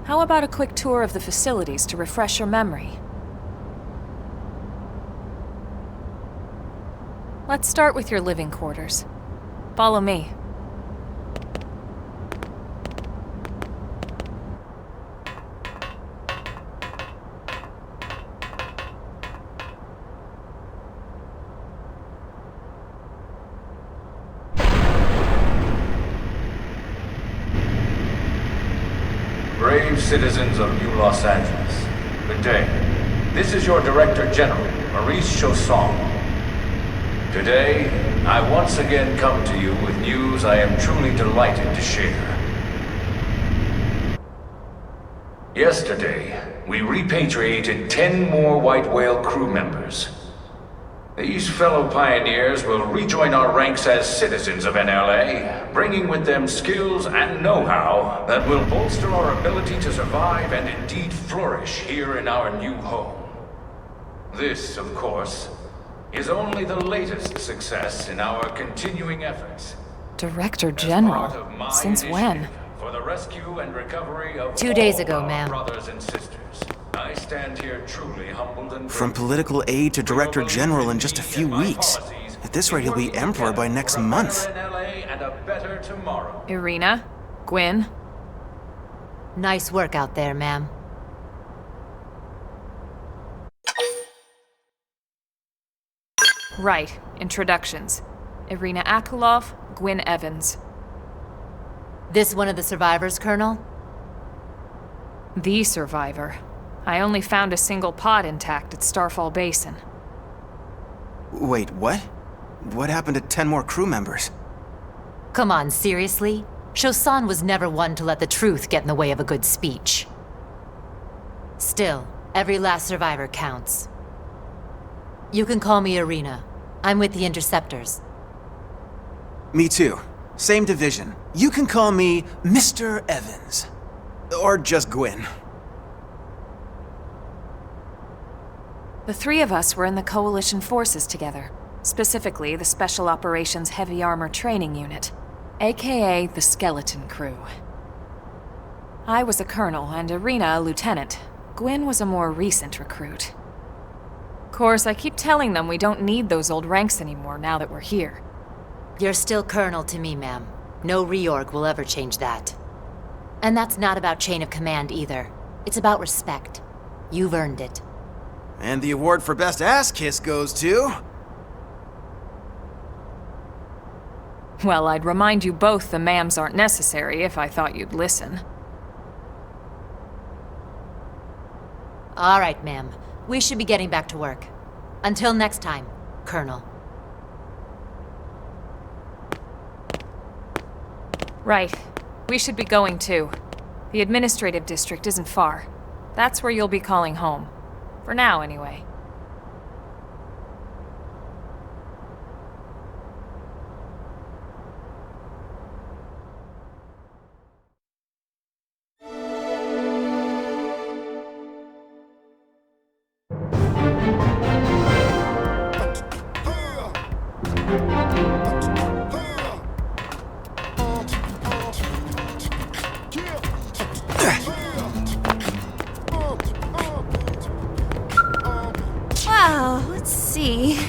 How about a quick tour of the facilities to refresh your memory? Let's start with your living quarters. Follow me. Brave citizens of New Los Angeles, good day. This is your Director General, Maurice Chausson. Today, I once again come to you with news I am truly delighted to share. Yesterday, we repatriated 10 more White Whale crew members. These fellow pioneers will rejoin our ranks as citizens of NLA, bringing with them skills and know-how that will bolster our ability to survive and indeed flourish here in our new home. This, of course, is only the latest success in our continuing efforts. Director General? Since when? For the rescue and recovery of 2 days ago, our ma'am. brothers and sisters. I stand here truly humbled and From political aide to Director General in just a few weeks. At this rate, he'll be Emperor by next month. And a better tomorrow. Irina? Gwin? Nice work out there, ma'am. Right. Introductions. Irina Akulov, Gwin Evans. This one of the survivors, Colonel? The survivor. I only found a single pod intact at Starfall Basin. Wait, what? What happened to 10 more crew members? Come on, seriously? Chausson was never one to let the truth get in the way of a good speech. Still, every last survivor counts. You can call me Irina. I'm with the Interceptors. Me too. Same division. You can call me Mr. Evans. Or just Gwyn. The three of us were in the Coalition forces together, specifically the Special Operations Heavy Armor Training Unit, aka the Skeleton Crew. I was a colonel and Irina a lieutenant. Gwyn was a more recent recruit. Of course, I keep telling them we don't need those old ranks anymore now that we're here. You're still Colonel to me, ma'am. No reorg will ever change that. And that's not about chain of command either. It's about respect. You've earned it. And the award for Best Ass Kiss goes to... Well, I'd remind you both the ma'ams aren't necessary if I thought you'd listen. All right, ma'am. We should be getting back to work. Until next time, Colonel. Right. We should be going too. The administrative district isn't far. That's where you'll be calling home. For now, anyway. Wow, let's see.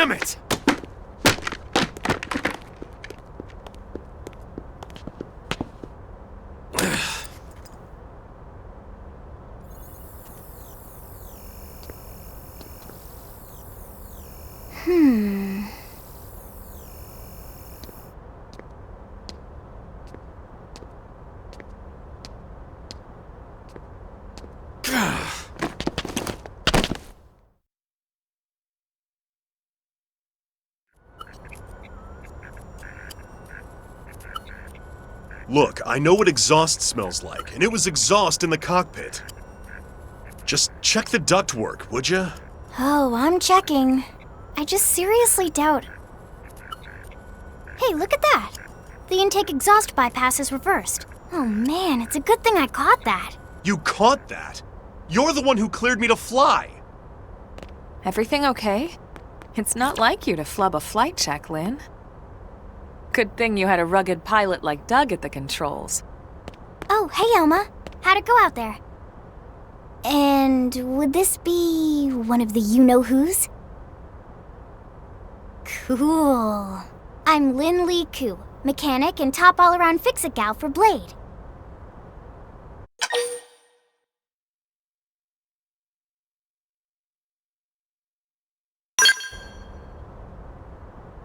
Damn it! Look, I know what exhaust smells like, and it was exhaust in the cockpit. Just check the ductwork, would ya? Oh, I'm checking. I just seriously doubt. Hey, look at that! The intake exhaust bypass is reversed. Oh man, it's a good thing I caught that. You caught that? You're the one who cleared me to fly! Everything okay? It's not like you to flub a flight check, Lynn. Good thing you had a rugged pilot like Doug at the controls. Oh, hey Elma. How'd it go out there? And would this be one of the you-know-whos? Cool. I'm Lynn Lee Koo, mechanic and top all-around fix-it gal for Blade.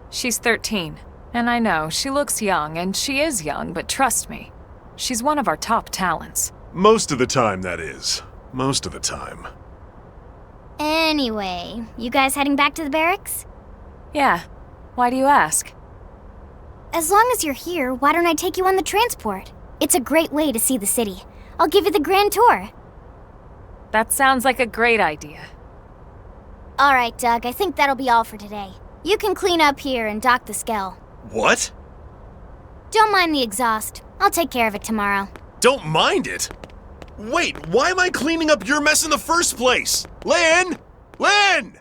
She's 13. And I know, she looks young, and she is young, but trust me, she's one of our top talents. Most of the time, that is. Most of the time. Anyway, you guys heading back to the barracks? Yeah. Why do you ask? As long as you're here, why don't I take you on the transport? It's a great way to see the city. I'll give you the grand tour. That sounds like a great idea. All right, Doug, I think that'll be all for today. You can clean up here and dock the Skell. What? Don't mind the exhaust. I'll take care of it tomorrow. Don't mind it? Wait, why am I cleaning up your mess in the first place? Lynn! Lynn!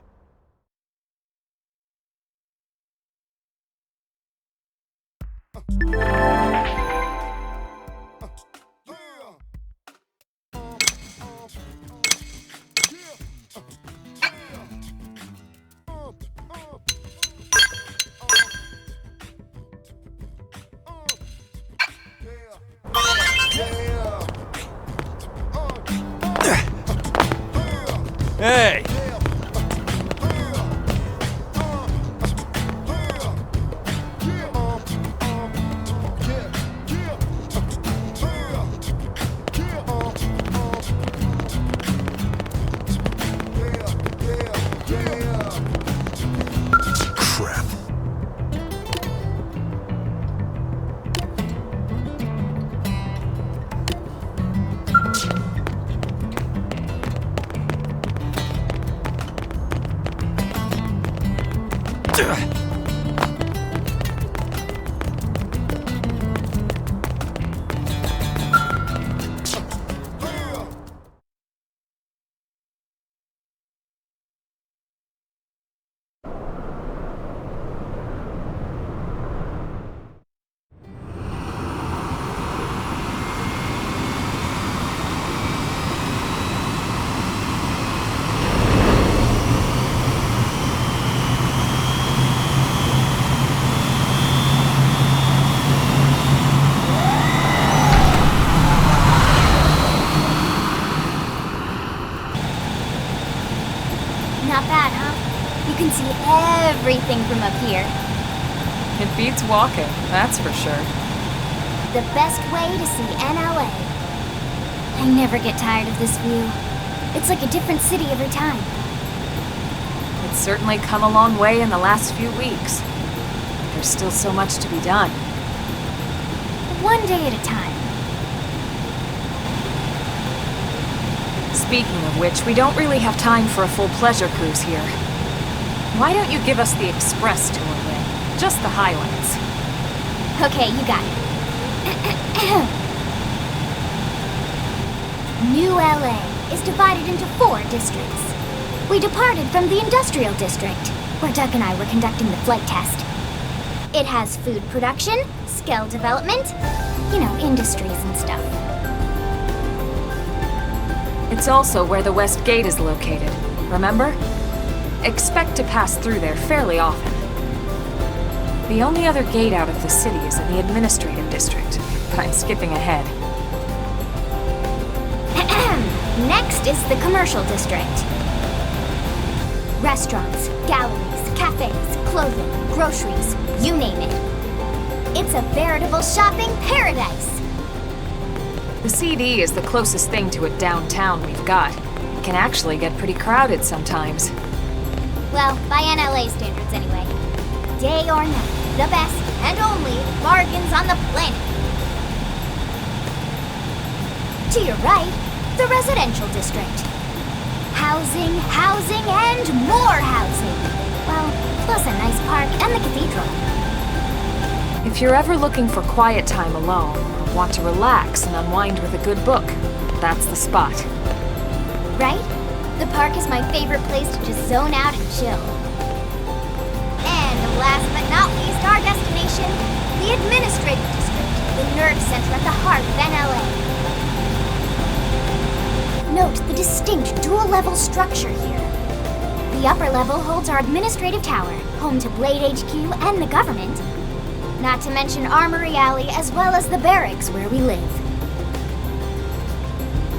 Hey! Crap. Not bad, huh? You can see everything from up here. It beats walking, that's for sure. The best way to see NLA. I never get tired of this view. It's like a different city every time. It's certainly come a long way in the last few weeks. There's still so much to be done. One day at a time. Speaking of which, we don't really have time for a full pleasure cruise here. Why don't you give us the express tour, Lynn? Just the highlights. Okay, you got it. New LA is divided into 4 districts. We departed from the industrial district, where Doug and I were conducting the flight test. It has food production, skill development, industries and stuff. It's also where the West Gate is located, remember? expect to pass through there fairly often. The only other gate out of the city is in the administrative district, but I'm skipping ahead. Next is the commercial district. Restaurants, galleries, cafes, clothing, groceries, you name it. It's a veritable shopping paradise. The CD is the closest thing to a downtown we've got. It can actually get pretty crowded sometimes. Well, by NLA standards anyway. Day or night, the best and only bargains on the planet. To your right, the residential district. Housing, housing, and more housing. Well, plus a nice park and the cathedral. If you're ever looking for quiet time alone, or want to relax and unwind with a good book, that's the spot. Right? The park is my favorite place to just zone out and chill. And last but not least, our destination, the administrative district, the nerve center at the heart of NLA. Note the distinct dual-level structure here. The upper level holds our administrative tower, home to Blade HQ and the government. Not to mention Armory Alley as well as the barracks where we live.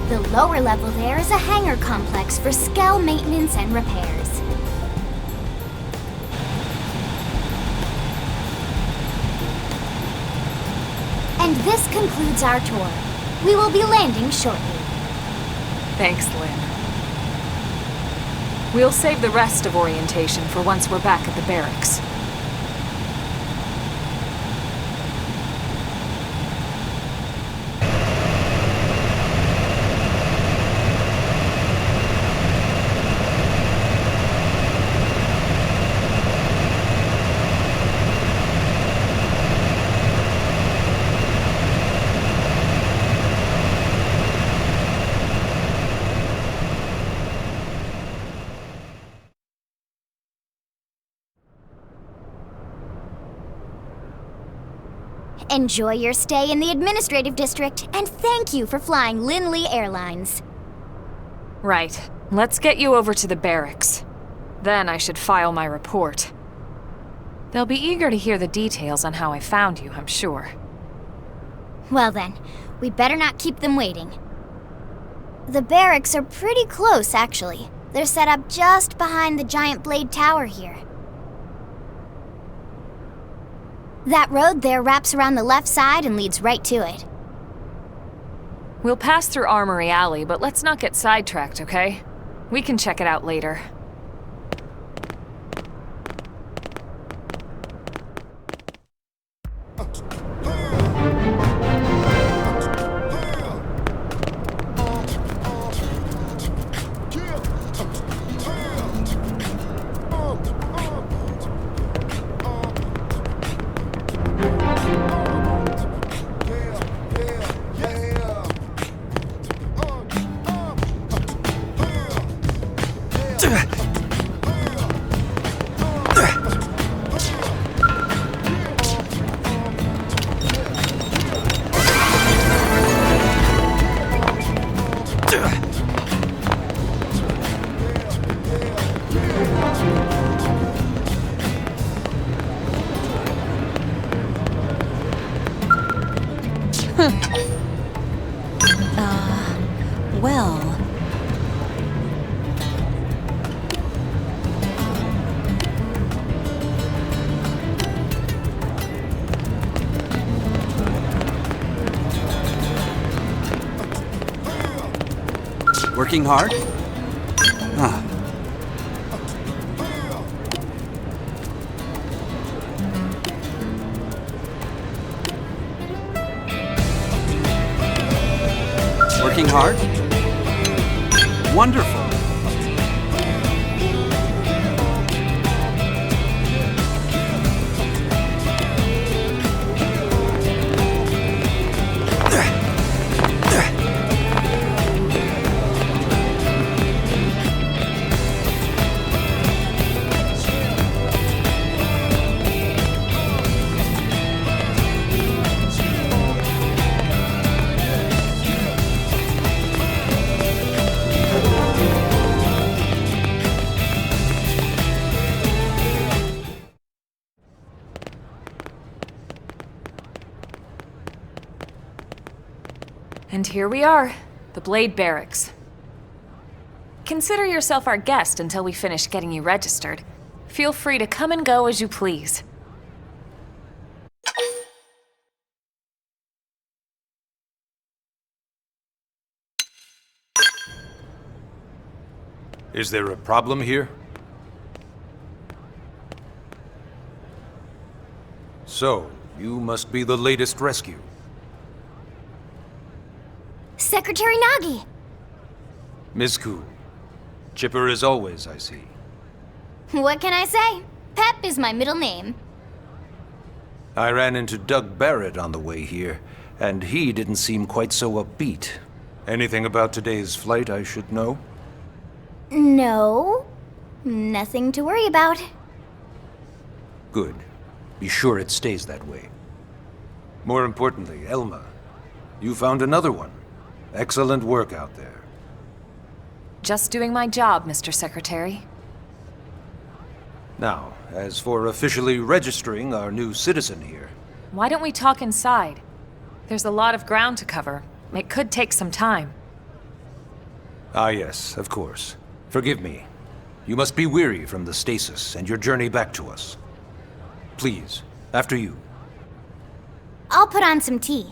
The lower level there is a hangar complex for Skell maintenance and repairs. And this concludes our tour. We will be landing shortly. Thanks, Lynn. We'll save the rest of orientation for once we're back at the barracks. Enjoy your stay in the administrative district, and thank you for flying Linley Airlines. Right. Let's get you over to the barracks. Then I should file my report. They'll be eager to hear the details on how I found you, I'm sure. Well then, we better not keep them waiting. The barracks are pretty close, actually. They're set up just behind the giant blade tower here. That road there wraps around the left side and leads right to it. We'll pass through Armory Alley, but let's not get sidetracked, okay? We can check it out later. Well... Working hard? Ah. Working hard? Wonderful. And here we are, the Blade Barracks. Consider yourself our guest until we finish getting you registered. Feel free to come and go as you please. Is there a problem here? So, you must be the latest rescue. Secretary Nagi! Ms. Cool. Chipper as always, I see. What can I say? Pep is my middle name. I ran into Doug Barrett on the way here, and he didn't seem quite so upbeat. Anything about today's flight I should know? No. Nothing to worry about. Good. Be sure it stays that way. More importantly, Elma, you found another one. Excellent work out there. Just doing my job, Mr. Secretary. Now, as for officially registering our new citizen here... Why don't we talk inside? There's a lot of ground to cover. It could take some time. Ah yes, of course. Forgive me. You must be weary from the stasis and your journey back to us. Please, after you. I'll put on some tea.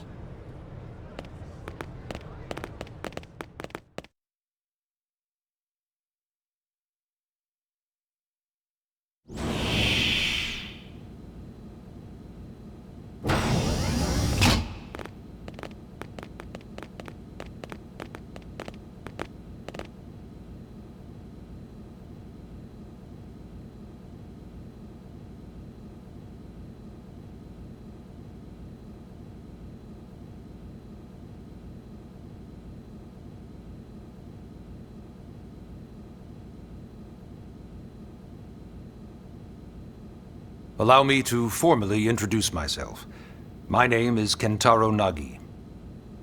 Allow me to formally introduce myself. My name is Kentaro Nagi.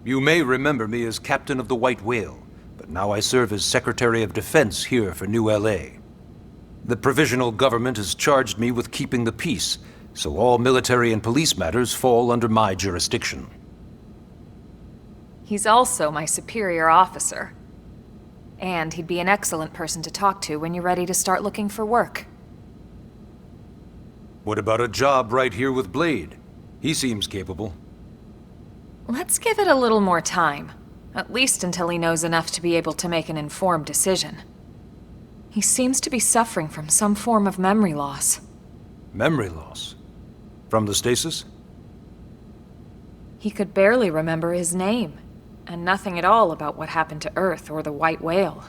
You may remember me as Captain of the White Whale, but now I serve as Secretary of Defense here for New LA. The provisional government has charged me with keeping the peace, so all military and police matters fall under my jurisdiction. He's also my superior officer. And he'd be an excellent person to talk to when you're ready to start looking for work. What about a job right here with Blade? He seems capable. Let's give it a little more time. At least until he knows enough to be able to make an informed decision. He seems to be suffering from some form of memory loss. Memory loss? From the stasis? He could barely remember his name, and nothing at all about what happened to Earth or the White Whale.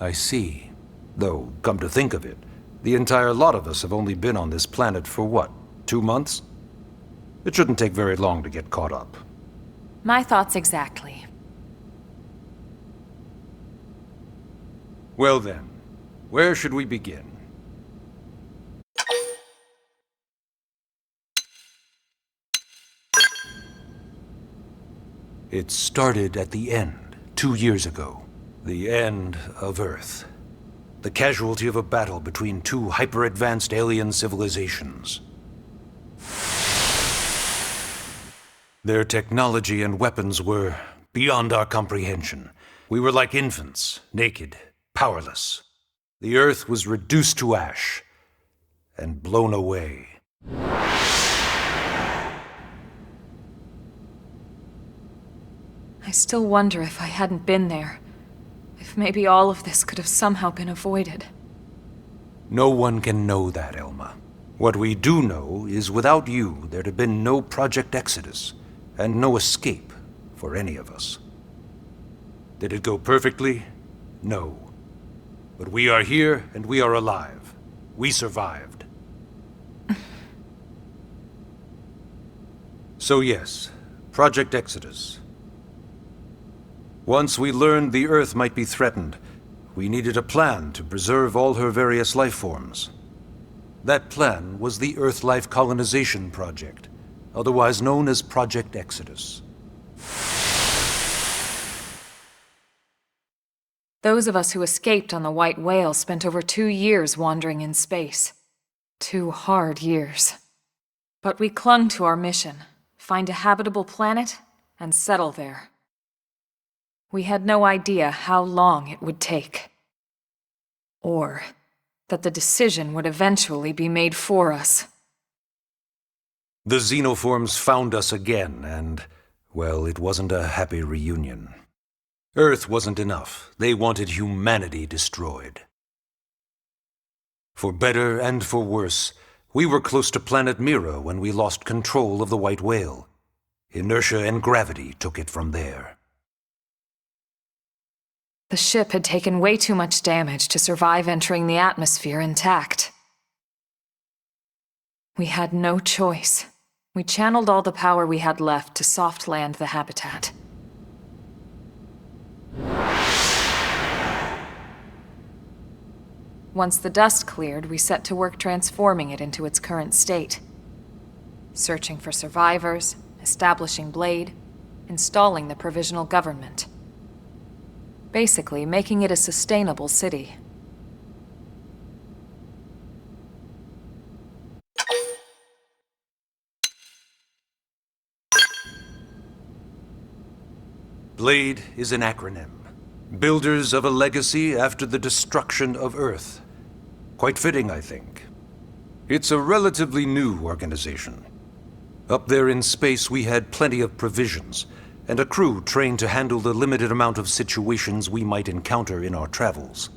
I see. Though, come to think of it, the entire lot of us have only been on this planet for what, 2 months? It shouldn't take very long to get caught up. My thoughts exactly. Well then, where should we begin? It started at the end, 2 years ago. The end of Earth. The casualty of a battle between two hyper-advanced alien civilizations. Their technology and weapons were beyond our comprehension. We were like infants, naked, powerless. The Earth was reduced to ash and blown away. I still wonder if I hadn't been there. If maybe all of this could have somehow been avoided. No one can know that, Elma. What we do know is without you, there'd have been no Project Exodus, and no escape for any of us. Did it go perfectly? No. But we are here, and we are alive. We survived. So yes, Project Exodus. Once we learned the Earth might be threatened, we needed a plan to preserve all her various life forms. That plan was the Earth Life Colonization Project, otherwise known as Project Exodus. Those of us who escaped on the White Whale spent over 2 years wandering in space. 2 hard years. But we clung to our mission, find a habitable planet, and settle there. We had no idea how long it would take. Or that the decision would eventually be made for us. The xenoforms found us again, and, well, it wasn't a happy reunion. Earth wasn't enough. They wanted humanity destroyed. For better and for worse, we were close to planet Mira when we lost control of the White Whale. Inertia and gravity took it from there. The ship had taken way too much damage to survive entering the atmosphere intact. We had no choice. We channeled all the power we had left to soft land the habitat. Once the dust cleared, we set to work transforming it into its current state. Searching for survivors, establishing Blade, installing the provisional government. Basically, making it a sustainable city. Blade is an acronym. Builders of a legacy after the destruction of Earth. Quite fitting, I think. It's a relatively new organization. Up there in space, we had plenty of provisions, and a crew trained to handle the limited amount of situations we might encounter in our travels.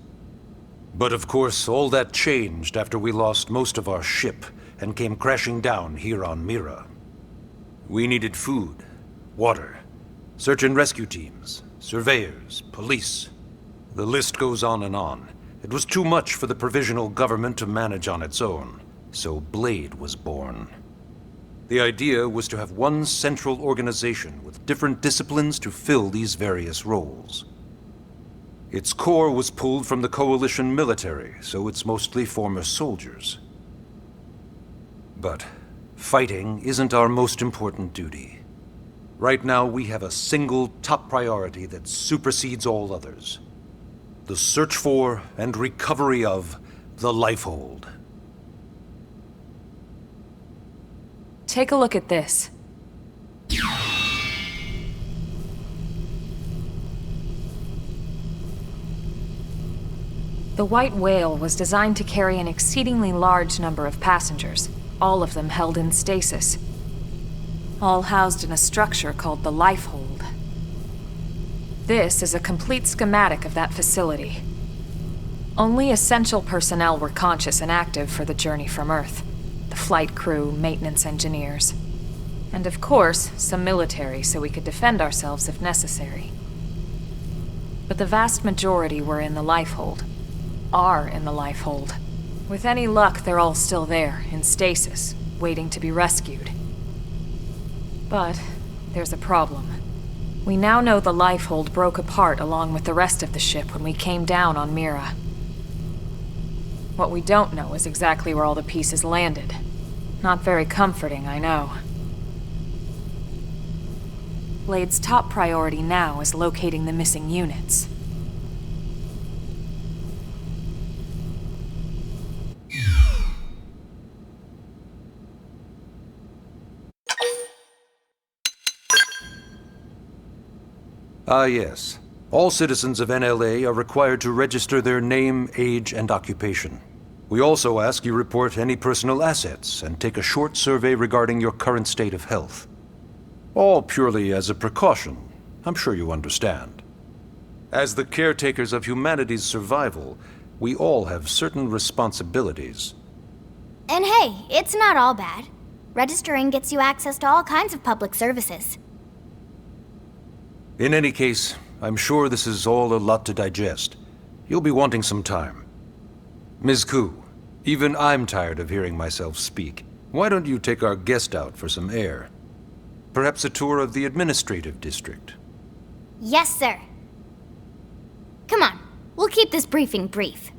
But of course, all that changed after we lost most of our ship and came crashing down here on Mira. We needed food, water, search and rescue teams, surveyors, police. The list goes on and on. It was too much for the provisional government to manage on its own, so Blade was born. The idea was to have one central organization with different disciplines to fill these various roles. Its core was pulled from the Coalition military, so it's mostly former soldiers. But fighting isn't our most important duty. Right now, we have a single top priority that supersedes all others. The search for and recovery of the Lifehold. Take a look at this. The White Whale was designed to carry an exceedingly large number of passengers, all of them held in stasis. All housed in a structure called the Lifehold. This is a complete schematic of that facility. Only essential personnel were conscious and active for the journey from Earth. The flight crew, maintenance engineers. And of course, some military so we could defend ourselves if necessary. But the vast majority were in the Lifehold. Are in the Lifehold. With any luck, they're all still there, in stasis, waiting to be rescued. But there's a problem. We now know the Lifehold broke apart along with the rest of the ship when we came down on Mira. What we don't know is exactly where all the pieces landed. Not very comforting, I know. Blade's top priority now is locating the missing units. Ah, yes. All citizens of NLA are required to register their name, age, and occupation. We also ask you report any personal assets and take a short survey regarding your current state of health. All purely as a precaution. I'm sure you understand. As the caretakers of humanity's survival, we all have certain responsibilities. And hey, it's not all bad. Registering gets you access to all kinds of public services. In any case, I'm sure this is all a lot to digest. You'll be wanting some time. Ms. Koo, even I'm tired of hearing myself speak. Why don't you take our guest out for some air? Perhaps a tour of the administrative district. Yes, sir. Come on, we'll keep this briefing brief.